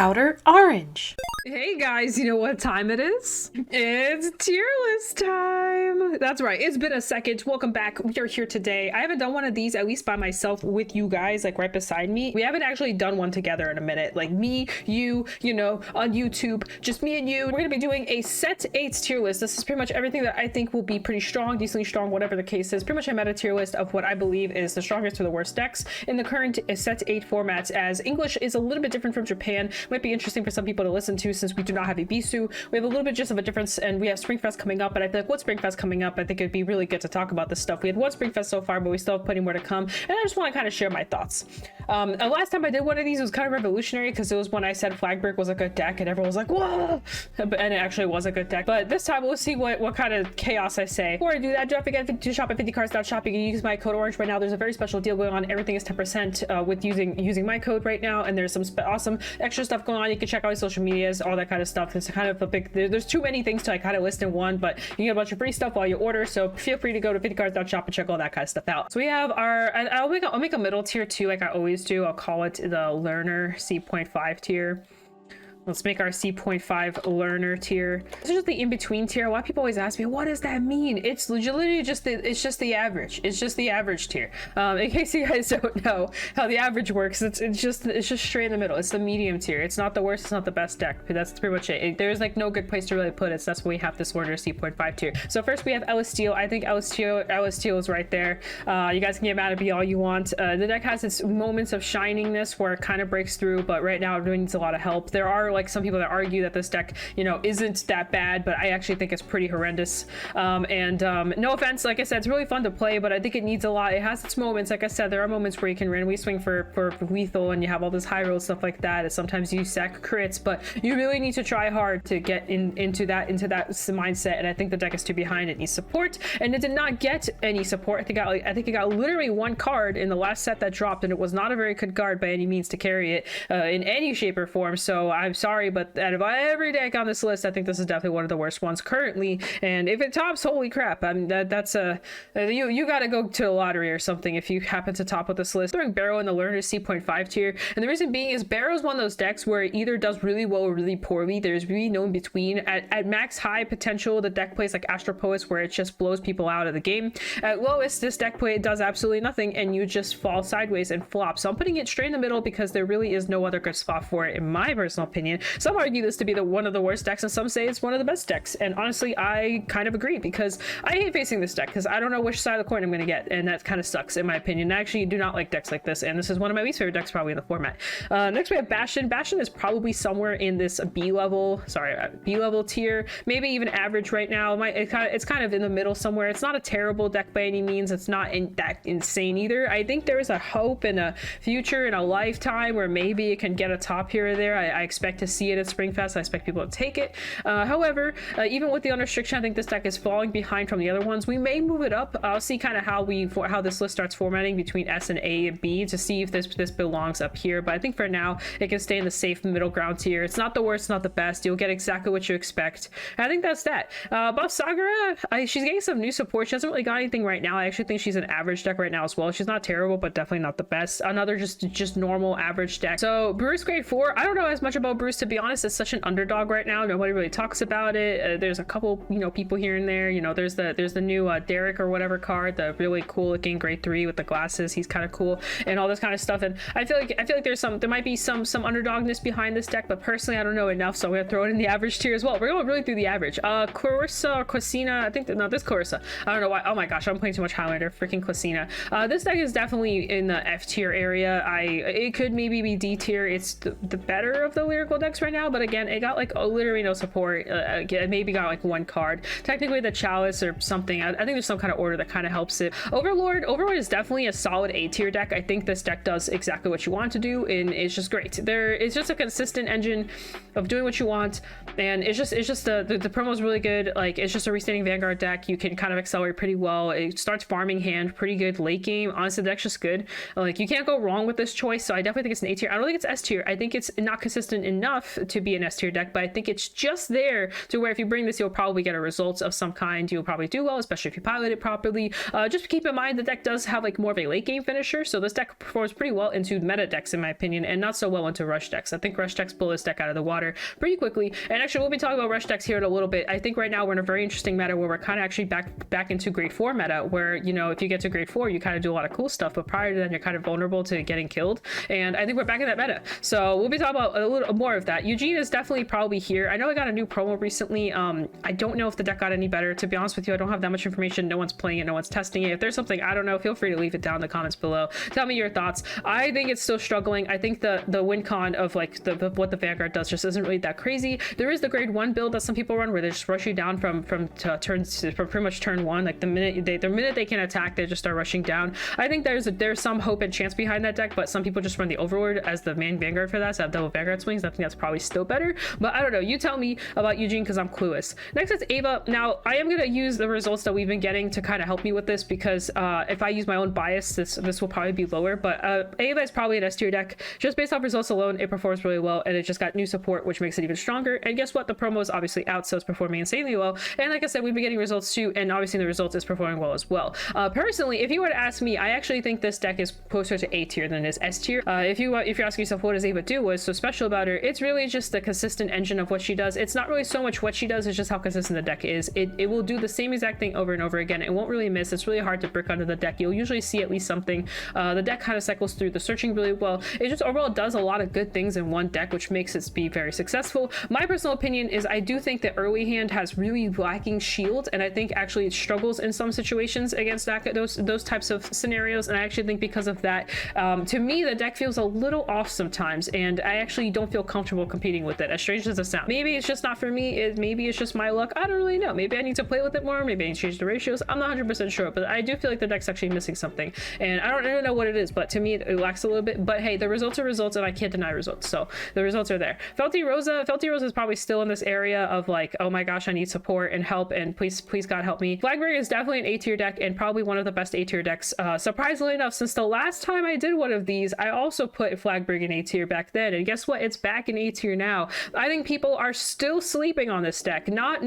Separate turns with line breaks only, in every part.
Outer Orange.
Hey guys, you know what time it is? It's tier list time. That's right, it's been a second. Welcome back. We are here today. I haven't done one of these, at least by myself, with you guys, like right beside me. We haven't actually done one together in a minute. Like me, you know, on YouTube, just me and you. We're gonna be doing a set 8 tier list. This is pretty much everything that I think will be pretty strong, decently strong, whatever the case is. Pretty much a meta tier list of what I believe is the strongest or the worst decks in the current set 8 formats, as English is a little bit different from Japan. Might be interesting for some people to listen to since we do not have a Bisu. We have a little bit just of a difference, and we have Springfest coming up, but I feel like with Springfest coming up, I think it'd be really good to talk about this stuff. We had one Springfest so far, but we still have plenty more to come, and I just want to kind of share my thoughts. Last time I did one of these was kind of revolutionary because it was when I said Flagbreak was a good deck and everyone was like, whoa, and it actually was a good deck. But this time we'll see what kind of chaos I say. Before I do that, don't forget to shop at 50cards.shop. You can use my code OUTERORANGE right now. There's a very special deal going on. Everything is 10% with using my code right now, and there's some awesome extra stuff going on. You can check out my social medias, all that kind of stuff. It's kind of a big, there's too many things to like kind of list in one, but you get a bunch of free stuff while you order, so feel free to go to 50cards.shop and check all that kind of stuff out. So we have our, and I'll make a middle tier too, like I always do. I'll call it the learner C.5 tier. Let's make our C.5 learner tier. This is just the in-between tier. A lot of people always ask me, what does that mean? It's literally just the average. It's just the average tier. In case you guys don't know how the average works, it's just straight in the middle. It's the medium tier. It's not the worst, it's not the best deck. That's pretty much it. There's like no good place to really put it, so that's why we have this order C.5 tier. So first we have Ellis Steel. I think Ellis Steel is right there. You guys can get mad at me all you want. The deck has its moments of shiningness where it kind of breaks through, but right now it really needs a lot of help. There are like some people that argue that this deck, you know, isn't that bad, but I actually think it's pretty horrendous. No offense, like I said, it's really fun to play, but I think it needs a lot. It has its moments. Like I said, there are moments where you can randomly swing for lethal and you have all this high roll stuff like that, and sometimes you sack crits, but you really need to try hard to get into that mindset, and I think the deck is too behind. It needs support, and it did not get any support. I think it got literally one card in the last set that dropped, and it was not a very good card by any means to carry it in any shape or form, so I'm sorry, but out of every deck on this list, I think this is definitely one of the worst ones currently. And if it tops, holy crap, I mean, that's you gotta go to the lottery or something if you happen to top with this list. Throwing Barrow in the learner C.5 tier, and the reason being is Barrow is one of those decks where it either does really well or really poorly. There's really no in between. At max high potential, the deck plays like Astro Poets, where it just blows people out of the game. At lowest, this deck play does absolutely nothing, and you just fall sideways and flop. So I'm putting it straight in the middle because there really is no other good spot for it, in my personal opinion. Some argue this to be one of the worst decks, and some say it's one of the best decks, and honestly I kind of agree, because I hate facing this deck because I don't know which side of the coin I'm going to get, and that kind of sucks in my opinion. I actually do not like decks like this, and this is one of my least favorite decks probably in the format. Next we have Bastion. Bastion is probably somewhere in this B level tier, maybe even average right now. It's kind of in the middle somewhere. It's not a terrible deck by any means. It's not that insane either. I think there is a hope and a future and a lifetime where maybe it can get a top here or there. I expect to see it at Springfest. I expect people to take it. However, even with the unrestriction, I think this deck is falling behind from the other ones. We may move it up. I'll see kind of how this list starts formatting between S and A and B to see if this belongs up here. But I think for now, it can stay in the safe middle ground tier. It's not the worst, not the best. You'll get exactly what you expect. And I think that's that. Buff Sagara, she's getting some new support. She hasn't really got anything right now. I actually think she's an average deck right now as well. She's not terrible, but definitely not the best. Another just normal average deck. So Bruce grade 4. I don't know as much about Bruce, to be honest. It's such an underdog right now. Nobody really talks about it. There's a couple, you know, people here and there. You know, there's the new Derek or whatever card, the really cool looking grade 3 with the glasses. He's kind of cool and all this kind of stuff. And I feel like there might be some underdogness behind this deck, but personally I don't know enough, so I'm gonna throw it in the average tier as well. We're going really through the average. Clarissa or Quasina, I think no, this Clarissa. I don't know why. Oh my gosh, I'm playing too much Highlander. Freaking Quasina. This deck is definitely in the F tier area. It could maybe be D tier. It's the better of the lyrical decks right now, but again, it got like literally no support. It maybe got like one card. Technically the Chalice or something. I think there's some kind of order that kind of helps it. Overlord is definitely a solid A tier deck. I think this deck does exactly what you want to do, and it's just great. It's just a consistent engine of doing what you want, and it's just the promo is really good. Like, it's just a restanding Vanguard deck. You can kind of accelerate pretty well. It starts farming hand pretty good late game. Honestly, the deck's just good. Like, you can't go wrong with this choice, so I definitely think it's an A tier. I don't think it's S tier. I think it's not consistent enough enough to be an S tier deck, but I think it's just there to where if you bring this, you'll probably get a result of some kind. You'll probably do well, especially if you pilot it properly. Just keep in mind the deck does have like more of a late game finisher, so this deck performs pretty well into meta decks in my opinion, and not so well into rush decks. I think rush decks pull this deck out of the water pretty quickly. And actually, we'll be talking about rush decks here in a little bit. I think right now we're in a very interesting meta where we're kind of actually back into grade 4 meta, where, you know, if you get to grade 4, you kind of do a lot of cool stuff, but prior to then, you're kind of vulnerable to getting killed. And I think we're back in that meta. So we'll be talking about a little more of that. Eugene is definitely probably here. I know I got a new promo recently. I don't know if the deck got any better. To be honest with you, I don't have that much information. No one's playing it. No one's testing it. If there's something I don't know, feel free to leave it down in the comments below. Tell me your thoughts. I think it's still struggling. I think the win con of like what the Vanguard does just isn't really that crazy. There is the grade 1 build that some people run where they just rush you down from pretty much turn 1. Like the minute they can attack, they just start rushing down. I think there's some hope and chance behind that deck, but some people just run the Overlord as the main Vanguard for that, so have double Vanguard swings. I think that's probably still better, but I don't know. You tell me about Eugene because I'm clueless. Next is Ava. Now I am going to use the results that we've been getting to kind of help me with this, because if I use my own bias, this will probably be lower, but Ava is probably an S tier deck. Just based off results alone, it performs really well, and it just got new support, which makes it even stronger. And guess what? The promo is obviously out, so it's performing insanely well. And like I said, we've been getting results too, and obviously the results is performing well as well. Personally, if you were to ask me, I actually think this deck is closer to A tier than it is S tier. If you're asking yourself what does Ava do, what's so special about her, it's really just the consistent engine of what she does. It's not really so much what she does, it's just how consistent the deck is. It will do the same exact thing over and over again. It won't really miss. It's really hard to brick under the deck. You'll usually see at least something. The deck kind of cycles through the searching really well. It just overall does a lot of good things in one deck, which makes it be very successful. My personal opinion is I do think that early hand has really lacking shield, and I think actually it struggles in some situations against those types of scenarios. And I actually think because of that, to me, the deck feels a little off sometimes, and I actually don't feel comfortable competing with it, as strange as it sounds. Maybe it's just not for me. Maybe it's just my luck. I don't really know. Maybe I need to play with it more. Maybe I need to change the ratios. I'm not 100% sure, but I do feel like the deck's actually missing something, and I don't know what it is, but to me it lacks a little bit. But hey, the results are results, and I can't deny results, so the results are there. Felty Rosa is probably still in this area of like, oh my gosh, I need support and help, and please God help me. Flagberg is definitely an A tier deck, and probably one of the best A tier decks. Surprisingly enough, since the last time I did one of these, I also put Flagberg in A tier back then, and guess what? It's back in A tier now. I think people are still sleeping on this deck, not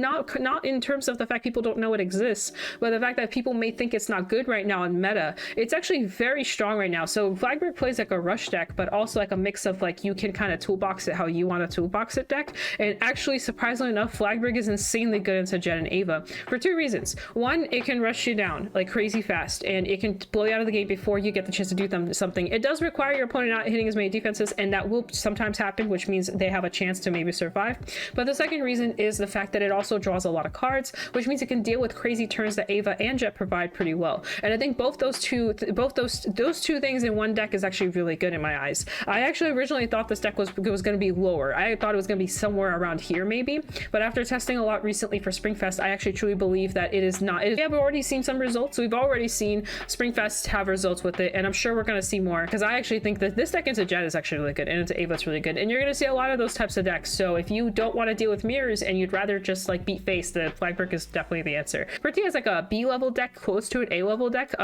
in terms of the fact people don't know it exists, but the fact that people may think it's not good right now in meta. It's actually very strong right now. So Flagberg plays like a rush deck, but also like a mix of like, you can kind of toolbox it how you want to toolbox it deck. And actually, surprisingly enough, Flagberg is insanely good into Jet and Ava for 2 reasons. One, it can rush you down like crazy fast, and it can blow you out of the game before you get the chance to do something. It does require your opponent not hitting as many defenses, and that will sometimes happen, which means they have a chance to maybe survive. But the second reason is the fact that it also draws a lot of cards, which means it can deal with crazy turns that Ava and Jet provide pretty well. And I think both those two things in one deck is actually really good in my eyes. I actually originally thought this deck was going to be lower. I thought it was going to be somewhere around here maybe, but after testing a lot recently for Springfest, I actually truly believe that it is not. We have already seen some results. We've already seen Springfest have results with it, and I'm sure we're going to see more, because I actually think that this deck into Jet is actually really good, and into Ava it's really good, and you're going to see a lot of those types of decks. So if you don't want to deal with mirrors and you'd rather just like beat face, the Flagberg is definitely the answer. Bertia is like a B level deck close to an A level deck.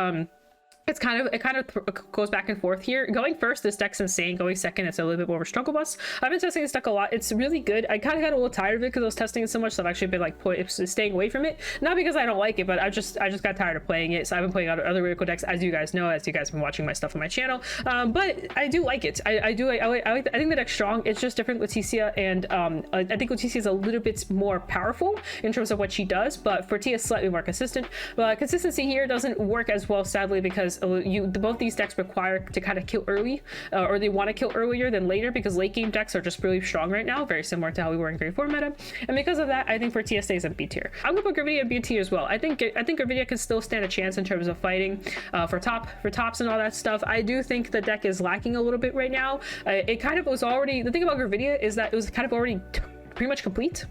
It kind of goes back and forth here. Going first, this deck's insane. Going second, it's a little bit more of a struggle bus. I've been testing this deck a lot. It's really good. I kind of got a little tired of it because I was testing it so much that I've actually been like staying away from it. Not because I don't like it, but I just got tired of playing it. So I've been playing other Lyrical decks, as you guys know, as you guys have been watching my stuff on my channel. But I do like it. I think the deck's strong. It's just different with Leticia, and I think Leticia is a little bit more powerful in terms of what she does, but Fortia is slightly more consistent. But consistency here doesn't work as well, sadly, because both these decks require to kind of kill early, or they want to kill earlier than later, because late game decks are just really strong right now, very similar to how we were in grade 4 meta. And because of that, I think Fortia stays in B tier. I'm gonna put Gravidia in B tier as well. I think Gravidia can still stand a chance in terms of fighting for tops and all that stuff. I do think the deck is lacking a little bit right now. It kind of was already, the thing about Gravidia is that it was kind of already pretty much complete.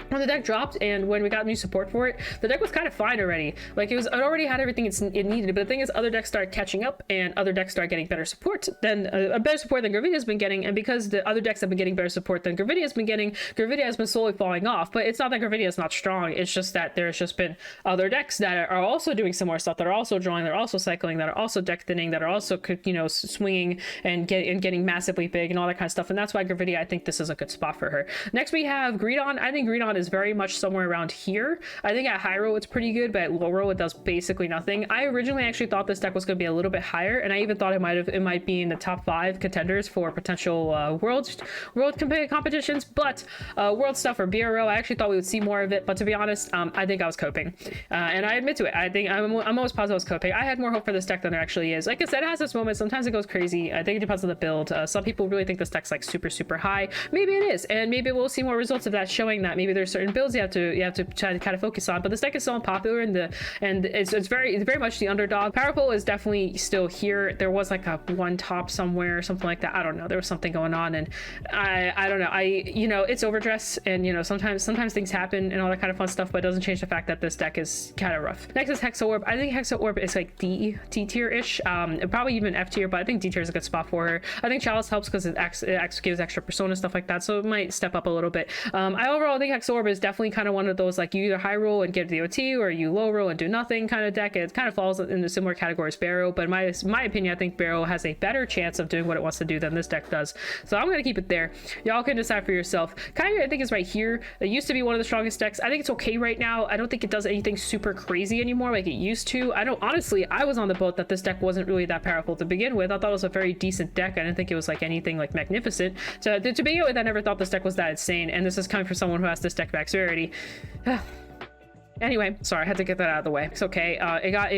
when the deck dropped and when we got new support for it, the deck was kind of fine already. Like it already had everything it needed. But the thing is, other decks started catching up and other decks started getting better support than a better support than Gravidia's been getting. And because the other decks have been getting better support than Gravidia's been getting, Gravidia has been slowly falling off. But it's not that Gravidia is not strong. It's just that there's just been other decks that are also doing similar stuff, that are also drawing, that are also cycling, that are also deck thinning, that are also, you know, swinging and getting massively big and all that kind of stuff. And that's why Gravidia, I think this is a good spot for her. Next we have Greedon. I think Greedon is very much somewhere around here. I think at high roll it's pretty good, but at low roll it does basically nothing. I originally actually thought this deck was going to be a little bit higher, and I even thought it might be in the top 5 contenders for potential world competitions. But world stuff or BRO, I actually thought we would see more of it. But to be honest, I think I was coping, and I admit to it. I think I'm almost positive I was coping. I had more hope for this deck than there actually is. Like I said, it has its moments. Sometimes it goes crazy. I think it depends on the build. Some people really think this deck's like super high. Maybe it is, and maybe we'll see more results of that, showing that maybe there's certain builds you have to try to kind of focus on. But this deck is so unpopular, and it's very much the underdog. Powerful is definitely still here. There was like a one top somewhere or something like that. I don't know. There was something going on, and I don't know. You know, it's overdress, and you know, sometimes things happen and all that kind of fun stuff, but it doesn't change the fact that this deck is kind of rough. Next is Hexa Orb. I think Hexa Orb is like D tier ish, probably even F tier, but I think D tier is a good spot for her. I think Chalice helps because it gives extra persona stuff like that, so it might step up a little bit. I overall think Hexa Orb is definitely kind of one of those, like, you either high roll and get the OT, or you low roll and do nothing kind of deck. It kind of falls in the similar category as Barrow, but in my opinion, I think Barrow has a better chance of doing what it wants to do than this deck does. So I'm going to keep it there. Y'all can decide for yourself. Kyrie, I think, is right here. It used to be one of the strongest decks. I think it's okay right now. I don't think it does anything super crazy anymore like it used to. Honestly, I was on the boat that this deck wasn't really that powerful to begin with. I thought it was a very decent deck. I didn't think it was like anything like magnificent. So to begin with, I never thought this deck was that insane, and this is coming from someone who has this deck max rarity. Anyway, sorry, I had to get that out of the way. It's okay.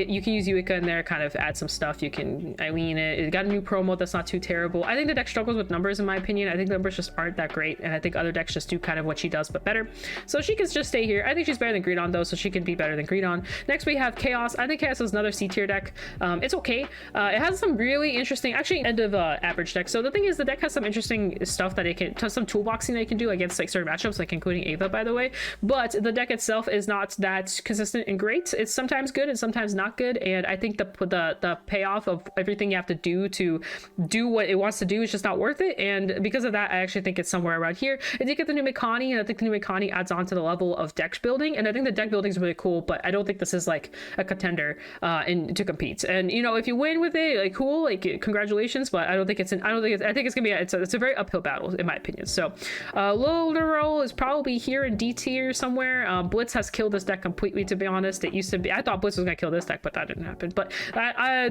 You can use Yuika in there, kind of add some stuff. You can Eileen it. It got a new promo that's not too terrible. I think the deck struggles with numbers, in my opinion. I think the numbers just aren't that great, and I think other decks just do kind of what she does, but better. So she can just stay here. I think she's better than Greedon, though, so she can be better than Greedon. Next, we have Chaos. I think Chaos is another C tier deck. It's okay. It has some really interesting, actually, end of average deck. So the thing is, the deck has some interesting stuff that it can, some toolboxing that it can do against like certain matchups, like including Ava, by the way. But the deck itself is not that consistent and great. It's sometimes good and sometimes not good, and I think the payoff of everything you have to do what it wants to do is just not worth it. And because of that, I actually think it's somewhere around here. I did get the new Mikani, and I think the new Mikani adds on to the level of deck building, and I think the deck building is really cool, but I don't think this is like a contender to compete. And you know, if you win with it, like, cool, like, congratulations, but I think it's gonna be it's a very uphill battle, in my opinion. So low roll is probably here in D tier somewhere. Blitz has killed this deck completely, to be honest. It used to be, I thought Blitz was gonna kill this deck, but that didn't happen. But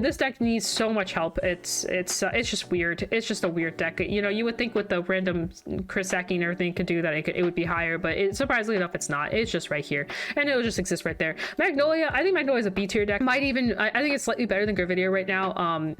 this deck needs so much help. It's just weird. It's just a weird deck. You know, you would think with the random Chris sacking and everything could do that, it would be higher, but surprisingly enough, it's not. It's just right here, and it'll just exist right there. Magnolia, I think Magnolia is a B tier deck. Might even, I think it's slightly better than Gravidia right now.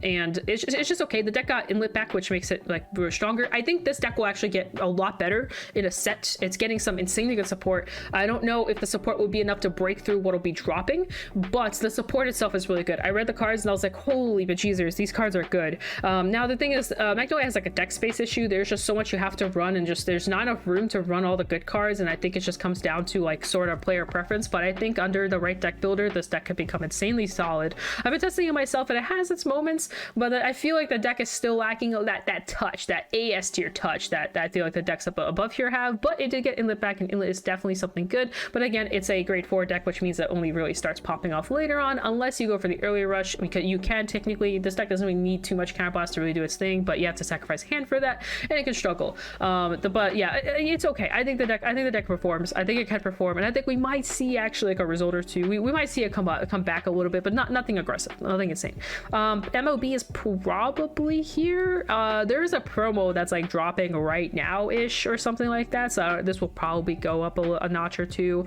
And it's just okay. The deck got Inlet back, which makes it like stronger. I think this deck will actually get a lot better in a set. It's getting some insanely good support. I don't know if the support will be enough to break through what'll be dropping, but the support itself is really good. I read the cards and I was like, holy bejesus, these cards are good. Now the thing is, Magnolia has like a deck space issue. There's just so much you have to run, and just there's not enough room to run all the good cards, and I think it just comes down to like sort of player preference. But I think under the right deck builder, this deck could become insanely solid. I've been testing it myself, and it has its moments, but I feel like the deck is still lacking that touch, that AS tier touch that I feel like the decks above here have. But it did get Inlet back, and Inlet is definitely something good. But again, it's a grade 4 deck, which means that only really starts popping off later on, unless you go for the earlier rush, because you can technically, this deck doesn't really need too much counterblast to really do its thing, but you have to sacrifice hand for that, and it can struggle. But yeah, it's okay. I think the deck performs. I think it can perform, and I think we might see actually like a result or two. We might see it come back a little bit, but nothing aggressive, nothing insane. MOB is probably here. There's a promo that's like dropping right now ish or something like that, so this will probably go up a notch or two.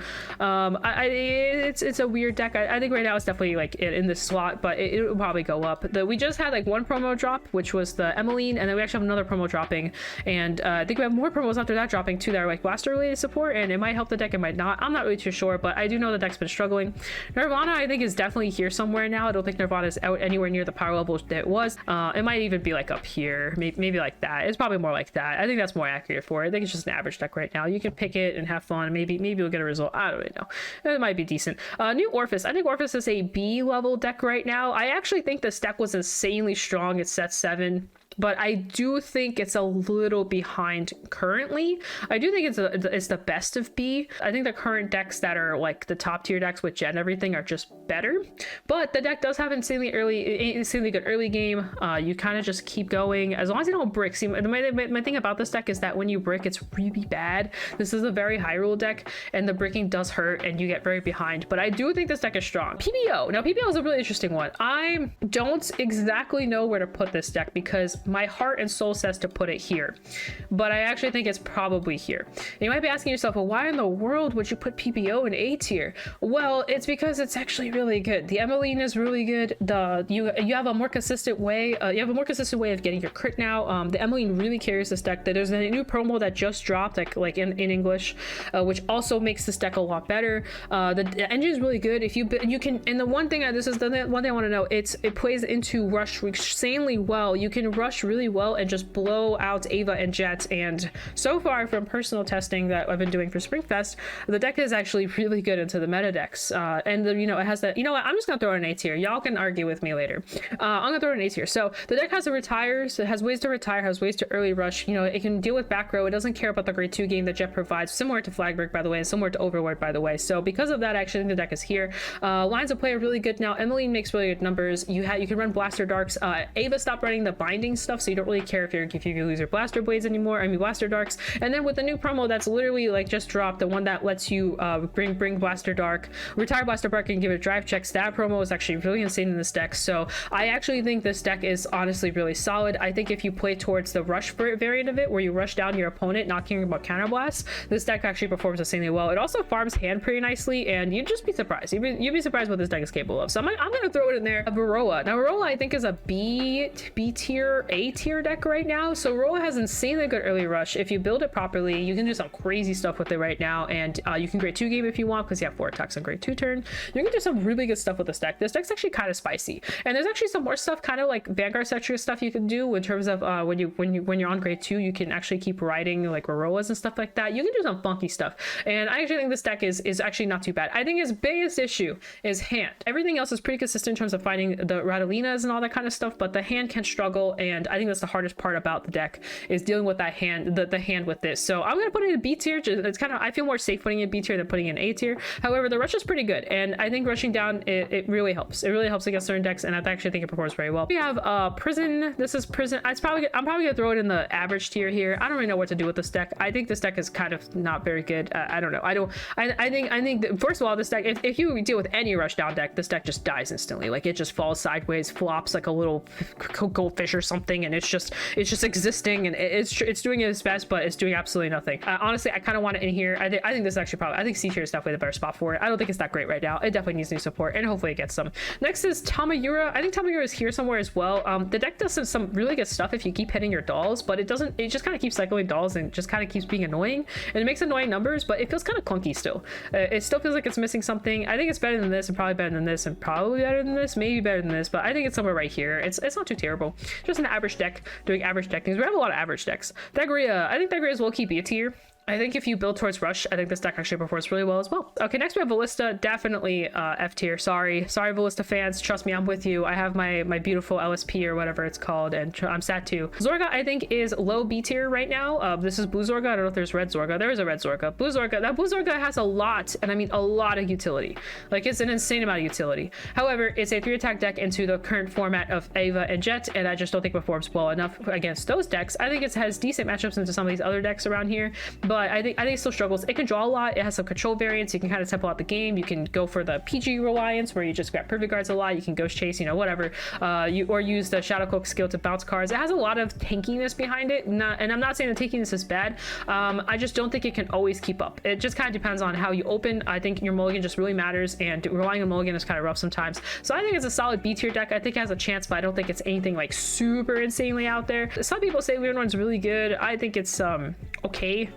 It's a weird deck. I think right now it's definitely like in this slot, but it will probably go up. We just had like one promo drop, which was the Emmeline, and then we actually have another promo dropping, and I think we have more promos after that dropping too that are like blaster related support, and it might help the deck, it might not. I'm not really too sure, but I do know the deck's been struggling. Nirvana I think is definitely here somewhere now. I don't think Nirvana is out anywhere near the power level that it was. It might even be like up here, maybe like that. It's probably more like that. I think that's more accurate for it. I think it's just an average deck right now. You can pick it and have fun. Maybe we'll get a result. I don't really know. It might be decent. New Orphis. I think Orphis is a B level deck right now. I actually think this deck was insanely strong at set 7. But I do think it's a little behind currently. I do think it's the best of B. I think the current decks that are like the top tier decks with Jet and everything are just better. But the deck does have insanely good early game. You kind of just keep going as long as you don't brick. See, my thing about this deck is that when you brick, it's really bad. This is a very high rule deck, and the bricking does hurt, and you get very behind. But I do think this deck is strong. PBO. Now PBO is a really interesting one. I don't exactly know where to put this deck because my heart and soul says to put it here, but I actually think it's probably here. And you might be asking yourself, well, why in the world would you put PBO in A tier? Well, it's because it's actually really good. The Emmeline is really good. You have a more consistent way. You have a more consistent way of getting your crit now. The Emmeline really carries this deck. There's a new promo that just dropped, like in English, which also makes this deck a lot better. The engine is really good. If you can, and the one thing this is the one thing I want to know. It plays into rush insanely well. You can rush really well and just blow out Ava and Jet, and so far from personal testing that I've been doing for Springfest, the deck is actually really good into the meta decks, and it has that. You know what, I'm just gonna throw it in A tier. Y'all can argue with me later. I'm gonna throw it in A tier. So the deck has a retire, so it has ways to retire, has ways to early rush. It can deal with back row. It doesn't care about the grade 2 game that Jet provides, similar to Flag Break, by the way, and similar to Overlord, by the way. So because of that, I actually think the deck is here. Lines of play are really good now. Emmeline makes really good numbers. You can run Blaster Darks. Ava stopped running the binding stuff, so you don't really care if you lose your Blaster Blades anymore. I mean Blaster Darks. And then with the new promo that's literally like just dropped, the one that lets you bring Blaster Dark, retire Blaster Dark, and give it drive checks. That promo is actually really insane in this deck. So I actually think this deck is honestly really solid. I think if you play towards the rush variant of it, where you rush down your opponent, not caring about counterblasts, this deck actually performs insanely well. It also farms hand pretty nicely, and you'd just be surprised. You'd be surprised what this deck is capable of. So I'm gonna throw it in there. Varroa. Now Varroa I think is a B tier, A tier deck right now. So Varroa has insanely good early rush. If you build it properly, you can do some crazy stuff with it right now, and you can grade 2 game if you want, because you have 4 attacks on grade 2 turn. You can do some really good stuff with this deck. This deck's actually kind of spicy, and there's actually some more stuff, kind of like Vanguard Sector stuff you can do in terms of when you're on grade 2, you can actually keep riding like Varroas and stuff like that. You can do some funky stuff, and I actually think this deck is actually not too bad. I think his biggest issue is hand. Everything else is pretty consistent in terms of fighting the Radalinas and all that kind of stuff, but the hand can struggle, and I think that's the hardest part about the deck, is dealing with that hand, the hand with this. So I'm gonna put it in B tier. It's kind of, I feel more safe putting it in B tier than putting it in A tier. However, the rush is pretty good, and I think rushing down it really helps. It really helps against certain decks, and I actually think it performs very well. We have Prison. This is Prison. I'm probably gonna throw it in the average tier here. I don't really know what to do with this deck. I think this deck is kind of not very good. I don't know. I think that, first of all, this deck, if you deal with any rush down deck, this deck just dies instantly. Like, it just falls sideways, flops like a little goldfish or something, and it's just existing, and it's doing its best, but it's doing absolutely nothing. Honestly, I kind of want it in here. I think this is actually I think C tier is definitely the better spot for it. I don't think it's that great right now. It definitely needs new support, and hopefully it gets some. Next is Tamayura. I think Tamayura is here somewhere as well. The deck does some really good stuff if you keep hitting your dolls, but it just kind of keeps cycling dolls and just kind of keeps being annoying, and it makes annoying numbers, but it feels kind of clunky still. It still feels like it's missing something. I think it's better than this, and probably better than this, and probably better than this, maybe better than this, but I think it's somewhere right here. It's not too terrible. Just an average deck doing average deck things. We have a lot of average decks. Thagria, I think Thagria is low-key B tier. I think if you build towards rush, I think this deck actually performs really well as well. Okay, next we have Ballista. Definitely F tier. Sorry Ballista fans. Trust me, I'm with you. I have my beautiful LSP or whatever it's called, and I'm sad too. Zorga, I think, is low B tier right now. This is Blue Zorga. I don't know if there's Red Zorga. There is a Red Zorga. Blue Zorga. That Blue Zorga has a lot, and I mean a lot of utility. Like, it's an insane amount of utility. However, it's a 3-attack deck into the current format of Ava and Jet, and I just don't think performs well enough against those decks. I think it has decent matchups into some of these other decks around here, but but I think it still struggles. It can draw a lot. It has some control variants. You can kind of tempo out the game. You can go for the PG reliance where you just grab perfect guards a lot. You can ghost chase, you know, whatever. Or use the Shadow Cloak skill to bounce cards. It has a lot of tankiness behind it. And I'm not saying the tankiness is bad. I just don't think it can always keep up. It just kind of depends on how you open. I think your mulligan just really matters, and relying on mulligan is kind of rough sometimes. So I think it's a solid B tier deck. I think it has a chance, but I don't think it's anything like super insanely out there. Some people say VANGUARD's really good. I think it's okay.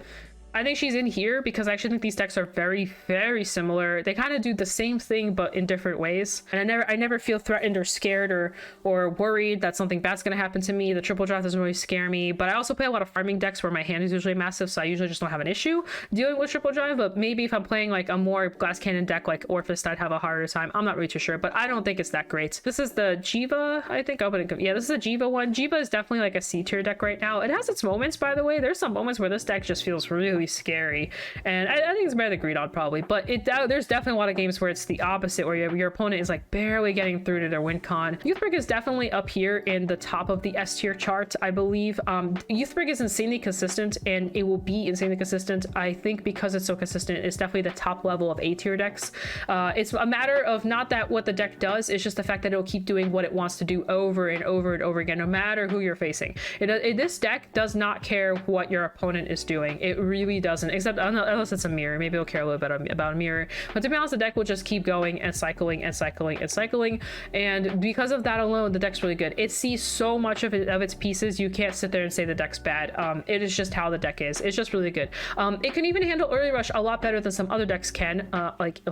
I think she's in here because I actually think these decks are very, very similar. They kind of do the same thing, but in different ways. And I never feel threatened or scared or worried that something bad's going to happen to me. The triple draft doesn't really scare me, but I also play a lot of farming decks where my hand is usually massive, so I usually just don't have an issue dealing with triple drive. But maybe if I'm playing like a more glass cannon deck like Orphist, I'd have a harder time. I'm not really too sure, but I don't think it's that great. This is the Jiva, I think. Yeah, this is a Jiva one. Jiva is definitely like a C tier deck right now. It has its moments, by the way. There's some moments where this deck just feels really scary, and I think it's better than Greedon probably, but there's definitely a lot of games where it's the opposite, where your opponent is like barely getting through to their win con. Youthbrig is definitely up here in the top of the S tier chart, I believe. Youthbrig is insanely consistent, and it will be insanely consistent. I think because it's so consistent, it's definitely the top level of A tier decks. It's a matter of not that what the deck does, it's just the fact that it'll keep doing what it wants to do over and over and over again, no matter who you're facing. This deck does not care what your opponent is doing. It really doesn't, except unless it's a mirror. Maybe it'll care a little bit about a mirror, but to be honest, the deck will just keep going and cycling and cycling and cycling, and because of that alone, the deck's really good. It sees so much of its pieces, you can't sit there and say the deck's bad. It is just how the deck is. It's just really good. It can even handle early rush a lot better than some other decks can, like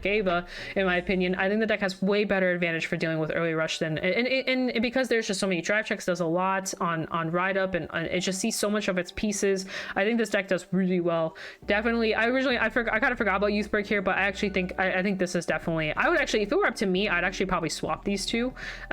Ava, in my opinion. I think the deck has way better advantage for dealing with early rush than, and because there's just so many drive checks, does a lot on ride up, and it just sees so much of its pieces. I think this deck does really well. Definitely, I kind of forgot about Youthbrig here, but I actually think I think this is definitely, I would actually, if it were up to me, I'd actually probably swap these two.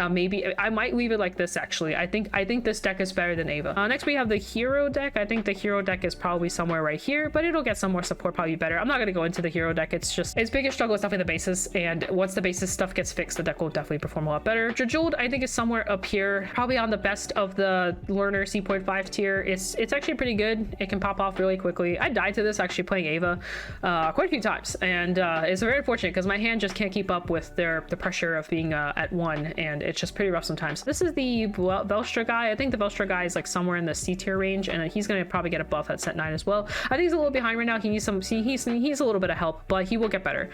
Maybe I might leave it like this actually. I think this deck is better than Ava. Next we have the hero deck. I think the hero deck is probably somewhere right here, but it'll get some more support, probably better. I'm not going to go into the hero deck. It's just, its biggest struggle is definitely the basis, and once the basis stuff gets fixed, the deck will definitely perform a lot better. Jejuled, I think, is somewhere up here, probably on the best of the learner C.5 tier. It's actually pretty good. It can pop off really quickly. I died to this actually playing Ava quite a few times, and it's very unfortunate because my hand just can't keep up with the pressure of being at 1, and it's just pretty rough sometimes. This is the Velstra guy. I think the Velstra guy is like somewhere in the C tier range, and he's going to probably get a buff at set 9 as well. I think he's a little behind right now. He needs he needs a little bit of help, but he will get better.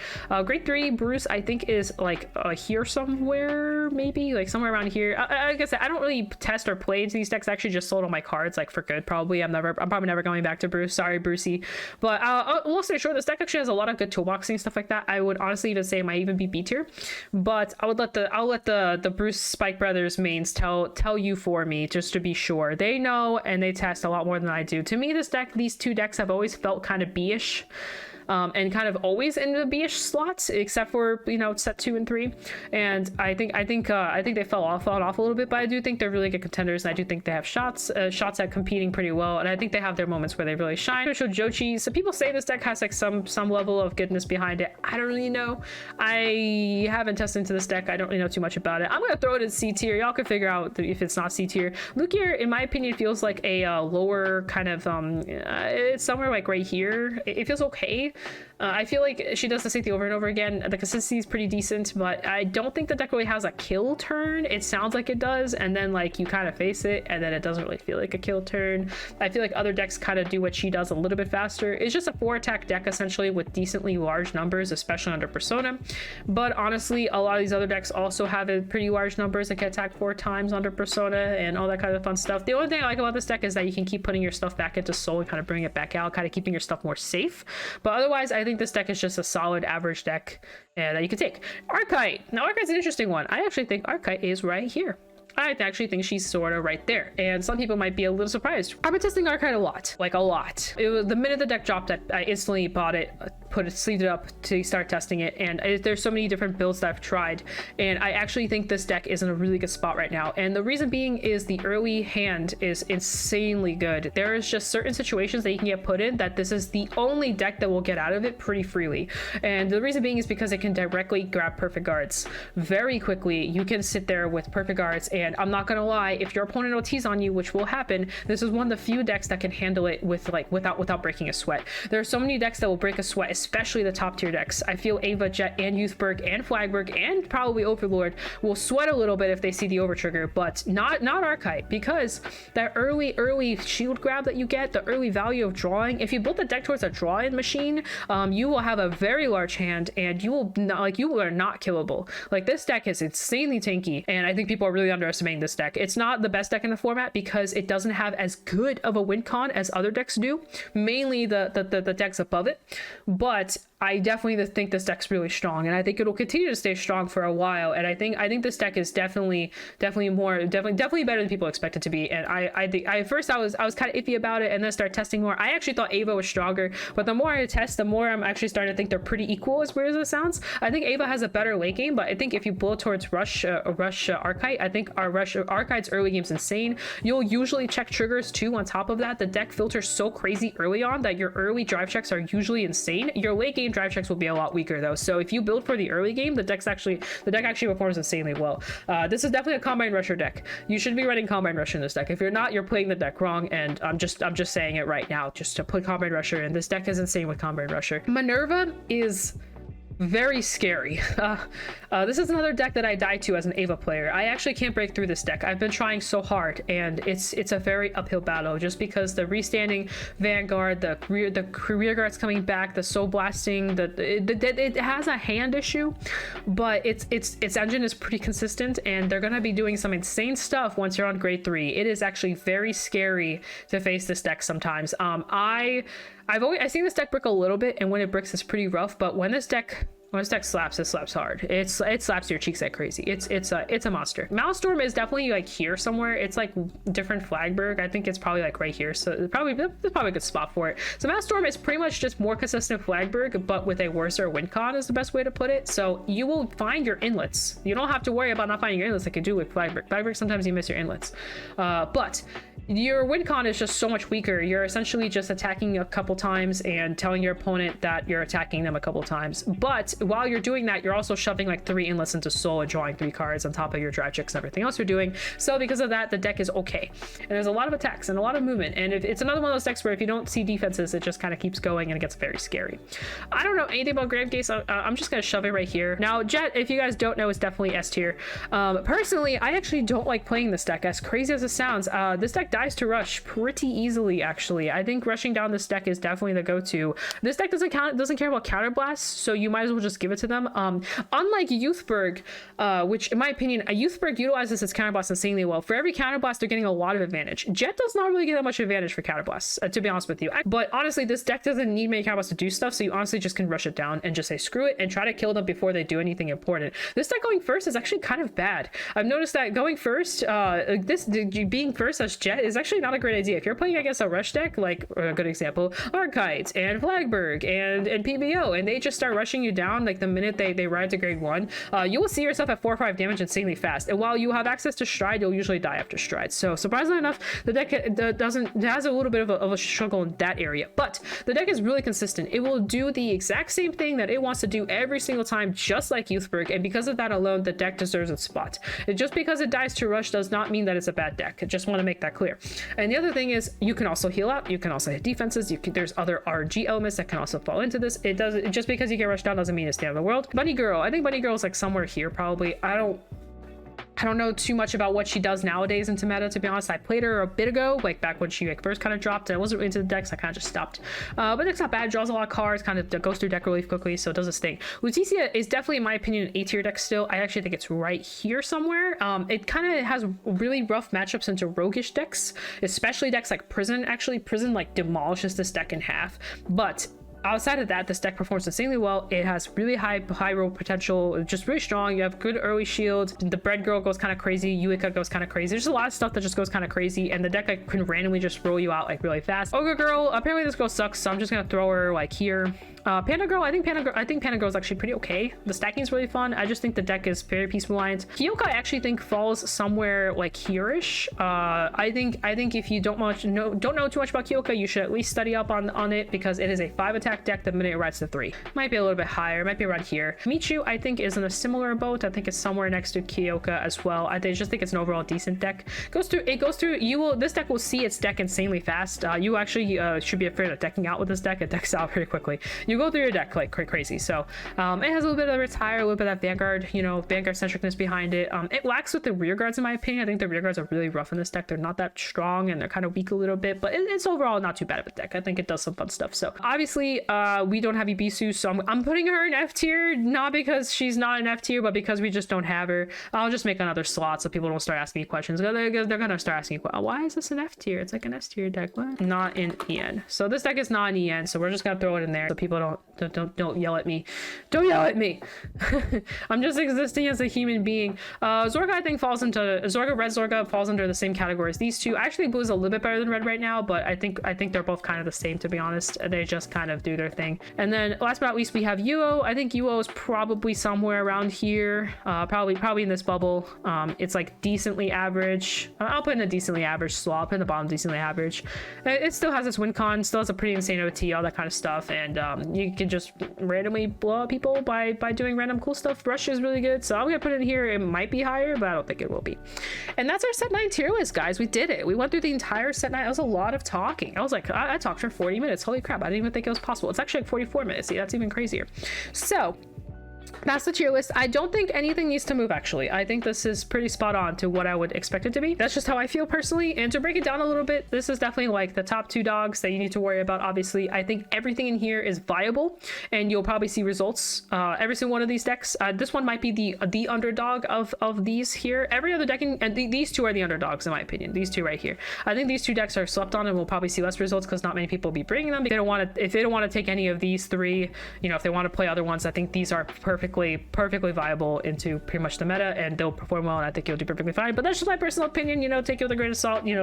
Grade 3 Bruce, I think, is like here somewhere, maybe like somewhere around here. Like I said, I don't really test or play into these decks. I actually just sold all my cards like for good, probably. I'm probably never going back to Bruce. Sorry, Brucey. But long story short, this deck actually has a lot of good toolboxing and stuff like that. I would honestly even say it might even be B tier, but I'll let the Bruce Spike Brothers mains tell you for me, just to be sure. They know and they test a lot more than I do. To me, these two decks have always felt kind of B-ish. And kind of always in the B-ish slots, except for, you know, set 2 and 3. And I think they fell off a little bit, but I do think they're really good contenders, and I do think they have shots at competing pretty well, and I think they have their moments where they really shine. So Jochi, so people say this deck has like some level of goodness behind it. I don't really know. I haven't tested into this deck. I don't really know too much about it. I'm gonna throw it in C tier. Y'all can figure out if it's not C tier. Lukier, in my opinion, feels like a lower kind of it's somewhere like right here. It feels okay. I feel like she does the same thing over and over again. The consistency is pretty decent, but I don't think the deck really has a kill turn. It sounds like it does, and then like you kind of face it, and then it doesn't really feel like a kill turn. I feel like other decks kind of do what she does a little bit faster. It's just a 4-attack deck essentially with decently large numbers, especially under Persona. But honestly, a lot of these other decks also have pretty large numbers that can attack 4 times under Persona and all that kind of fun stuff. The only thing I like about this deck is that you can keep putting your stuff back into Soul and kind of bring it back out, kind of keeping your stuff more safe. But otherwise, I think this deck is just a solid average deck that you can take. Archite. Now, Archite's an interesting one. I actually think Archite is right here. I actually think she's sort of right there, and some people might be a little surprised. I've been testing Archite a lot, like a lot. It was the minute the deck dropped, I instantly bought it, sleeved it up to start testing it, and there's so many different builds that I've tried, and I actually think this deck is in a really good spot right now. And the reason being is the early hand is insanely good. There is just certain situations that you can get put in that this is the only deck that will get out of it pretty freely. And the reason being is because it can directly grab perfect guards very quickly. You can sit there with perfect guards, and I'm not gonna lie, if your opponent OTs on you, which will happen, this is one of the few decks that can handle it with like without breaking a sweat. There are so many decks that will break a sweat, especially the top tier decks. I feel Ava, Jet, and Youthberg, and Flagberg, and probably Overlord will sweat a little bit if they see the overtrigger, but not Archetype, because that early shield grab that you get, the early value of drawing, if you build the deck towards a draw-in machine, you will have a very large hand, and you are not killable. Like, this deck is insanely tanky, and I think people are really underestimating this deck. It's not the best deck in the format because it doesn't have as good of a win con as other decks do, mainly the decks above it, but I definitely think this deck's really strong, and I think it'll continue to stay strong for a while. And I think this deck is definitely better than people expect it to be. And I first I was kind of iffy about it, and then started testing more. I actually thought Ava was stronger, but the more I test, the more I'm actually starting to think they're pretty equal, as weird as it sounds. I think Ava has a better late game, but I think if you build towards Rush Archetype, I think our Rush Archetype's early game's insane. You'll usually check triggers too. On top of that, the deck filters so crazy early on that your early drive checks are usually insane. Your late game drive checks will be a lot weaker though, so if you build for the early game, the deck actually performs insanely well. This is definitely a Combine Rusher deck. You should be running Combine Rusher in this deck. If you're not, you're playing the deck wrong, and I'm just saying it right now, just to put Combine Rusher in. This deck is insane with Combine Rusher. Minerva is very scary. This is another deck that I die to as an Ava player. I actually can't break through this deck. I've been trying so hard, and it's a very uphill battle, just because the restanding Vanguard, the career guards coming back, the soul blasting, it has a hand issue, but its engine is pretty consistent, and they're gonna be doing some insane stuff once you're on grade 3. It is actually very scary to face this deck sometimes. I've seen this deck brick a little bit, and when it bricks, it's pretty rough. But when this deck slaps, it slaps hard. It slaps your cheeks like crazy. It's a monster. Maelstrom is definitely like here somewhere. It's like different Flagberg. I think it's probably like right here. So there's probably a good spot for it. So Maelstrom is pretty much just more consistent Flagberg, but with a worser win con is the best way to put it. So you will find your inlets. You don't have to worry about not finding your inlets like you do with Flagberg. Flagberg, sometimes you miss your inlets, but your win con is just so much weaker. You're essentially just attacking a couple times and telling your opponent that you're attacking them a couple times. But while you're doing that, you're also shoving like 3 inlets into soul and drawing 3 cards on top of your drive checks and everything else you're doing. So because of that, the deck is okay. And there's a lot of attacks and a lot of movement. And it's another one of those decks where if you don't see defenses, it just kind of keeps going and it gets very scary. I don't know anything about Grand Gates. I'm just going to shove it right here. Now, Jet, if you guys don't know, is definitely S tier. Personally, I actually don't like playing this deck, as crazy as it sounds. This deck dies to rush pretty easily, actually. I think rushing down this deck is definitely the go-to. This deck doesn't care about counterblasts, so you might as well just give it to them. Unlike Youthberg, which in my opinion, Youthberg utilizes its counterblast insanely well. For every counterblast, they're getting a lot of advantage. Jet does not really get that much advantage for counterblasts, to be honest with you. But honestly, this deck doesn't need many counterblasts to do stuff, so you honestly just can rush it down and just say screw it and try to kill them before they do anything important. This deck going first is actually kind of bad. I've noticed that going first, being first as Jet is actually not a great idea. If you're playing against a rush deck, like a good example, Archetypes and Flagberg and PBO, and they just start rushing you down like the minute they ride to grade 1, you will see yourself at 4 or 5 damage insanely fast. And while you have access to Stride, you'll usually die after Stride. So surprisingly enough, the deck has a little bit of a struggle in that area, but the deck is really consistent. It will do the exact same thing that it wants to do every single time, just like Youthberg, and because of that alone, the deck deserves its spot. And just because it dies to rush does not mean that it's a bad deck. I just want to make that clear. And the other thing is, you can also heal out, you can also hit defenses, there's other RG elements that can also fall into this. Just because you get rushed down doesn't mean it's the end of the world. Bunny Girl, I think Bunny Girl is like somewhere here probably. I don't know too much about what she does nowadays into meta, to be honest. I played her a bit ago, like back when she like first kind of dropped, and I wasn't into the decks, I kind of just stopped. But it's not bad, draws a lot of cards, kind of goes through deck relief quickly, so it does its thing. Lutetia is definitely, in my opinion, an A tier deck still. I actually think it's right here somewhere. It kind of has really rough matchups into roguish decks, especially decks like Prison. Actually, Prison like demolishes this deck in half, but outside of that, this deck performs insanely well. It has really high roll potential, just really strong. You have good early shield. The Bread Girl goes kind of crazy. Yuika goes kind of crazy. There's a lot of stuff that just goes kind of crazy, and the deck like can randomly just roll you out like really fast. Ogre Girl, apparently this girl sucks, so I'm just gonna throw her like here. Panda Girl, I think Panda Girl is actually pretty okay. The stacking is really fun. I just think the deck is very peaceful reliant. Kyoka I actually think falls somewhere like here-ish. I think if you don't know too much about Kyoka, you should at least study up on it, because it is a 5 attack deck the minute it rides to 3. Might be a little bit higher, might be around here. Michu I think is in a similar boat. I think it's somewhere next to Kyoka as well. Just think it's an overall decent deck. This deck will see its deck insanely fast. You actually should be afraid of decking out with this deck. It decks out very quickly. You go through your deck like crazy. So it has a little bit of retire, a little bit of that Vanguard, Vanguard centricness behind it. It lacks with the rear guards in my opinion. I think the rear guards are really rough in this deck. They're not that strong and they're kind of weak a little bit, but it's overall not too bad of a deck. I think it does some fun stuff. So obviously we don't have Ibisu, so I'm putting her in F tier, not because she's not in F tier, but because we just don't have her. I'll just make another slot so people don't start asking me questions. They're gonna start asking, why is this an F tier? It's like an S tier deck. What? Not in EN. So this deck is not in EN, so we're just gonna throw it in there so people don't yell at me. Don't yell at me. I'm just existing as a human being. Zorga I think falls into red Zorga falls under the same category as these two. Actually blue is a little bit better than red right now, but I think they're both kind of the same, to be honest. They just kind of do their thing. And then last but not least we have Yuo. I think Yuo is probably somewhere around here, probably in this bubble. It's like decently average. I'll put in a decently average slot. I'll put in the bottom decently average. It still has its win con, still has a pretty insane OT, all that kind of stuff, and you can just randomly blow up people by doing random cool stuff. Rush is really good, so I'm gonna put it in here. It might be higher, but I don't think it will be. And that's our set 9 tier list, guys. We did it. We went through the entire set 9. It was a lot of talking. I was like, I talked for 40 minutes. Holy crap, I didn't even think it was possible. It's actually like 44 minutes. See, that's even crazier. So that's the tier list. I don't think anything needs to move, actually. I think this is pretty spot on to what I would expect it to be. That's just how I feel personally. And to break it down a little bit, this is definitely like the top 2 dogs that you need to worry about. Obviously, I think everything in here is viable and you'll probably see results. Every single one of these decks. This one might be the underdog of these here. Every other deck, and these two are the underdogs in my opinion. These two right here. I think these 2 decks are slept on and we'll probably see less results because not many people will be bringing them. If they don't want to take any of these 3, if they want to play other ones, I think these are perfectly viable into pretty much the meta and they'll perform well, and I think you'll do perfectly fine. But that's just my personal opinion. Take it with a grain of salt. Do you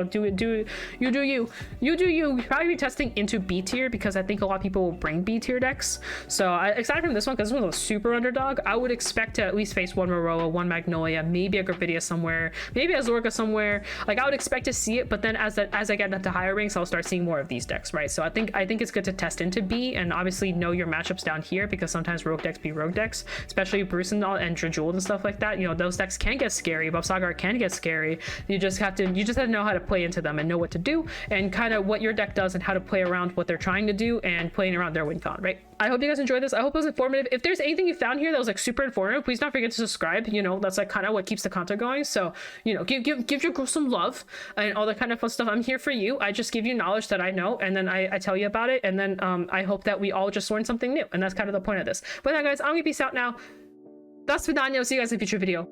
probably be testing into B tier because I think a lot of people will bring B tier decks. So aside from this one, because this one's a super underdog, I would expect to at least face one Moroa, one Magnolia, maybe a Gravidia somewhere, maybe a Zorga somewhere. Like I would expect to see it, but then as I get into higher ranks, I'll start seeing more of these decks, right? So I think it's good to test into B and obviously know your matchups down here, because sometimes rogue decks be rogue decks, especially Bruce and Drajul and stuff like that. Those decks can get scary. Bob Sagar can get scary. You just have to know how to play into them and know what to do and kind of what your deck does and how to play around what they're trying to do and playing around their win con, right? I hope you guys enjoyed this. I hope it was informative. If there's anything you found here that was like super informative, please don't forget to subscribe. That's like kind of what keeps the content going. So give your girl some love and all that kind of fun stuff. I'm here for you. I just give you knowledge that I know, and then I tell you about it, and then I hope that we all just learn something new, and that's kind of the point of this. But yeah, guys, I'm gonna peace out now. Das Vidania. See you guys in a future video.